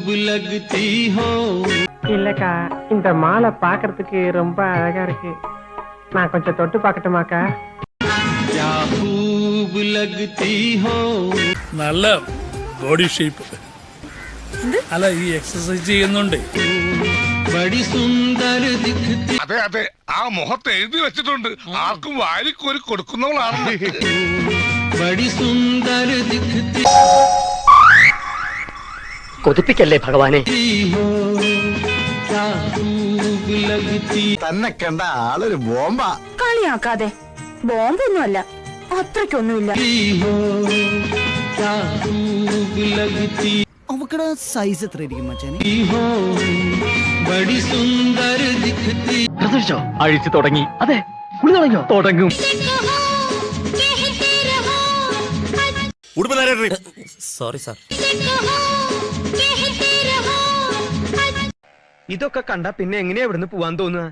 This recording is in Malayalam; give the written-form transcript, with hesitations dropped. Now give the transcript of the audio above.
लगती हो இல்லக்கா இந்த மாலை பாக்குறதுக்கு ரொம்ப அழகா இருக்கு நான் கொஞ்சம் தொட்டு பார்க்கட்டுமாக்கா क्या खूब लगती हो നല്ല ബോഡി ഷേപ്പ് അല്ല ഈ എക്സസൈസ് ചെയ്യുന്നുണ്ട് बड़ी सुंदर दिखती അതെ അതെ ആ മുഖത്ത് എഴുതി വെച്ചിട്ടുണ്ട് ആർക്കും വാരിക്കോരി കൊടുക്കുന്നവളാണ് बड़ी सुंदर दिखती കൊതിപ്പിക്കല്ലേ ഭഗവാനെ हो क्या खूब लगती തന്നെ കണ്ട ആളൊരു ബോംബാ കളിയാക്കാതെ ബോംബൊന്നുമല്ല അത്രയ്ക്കൊന്നുമില്ല हो क्या खूब लगती അവക്കടെ സൈസ് എത്ര ഇരിക്കും മച്ചാനെ हो बड़ी सुंदर दिखती അഴിച്ചു തുടങ്ങി അതെ കുളി തുടങ്ങിയോ തുടങ്ങും സോറി സാർ ഇതൊക്കെ കണ്ട പിന്നെ എങ്ങനെയാ ഇവിടുന്ന് പോവാൻ തോന്നുക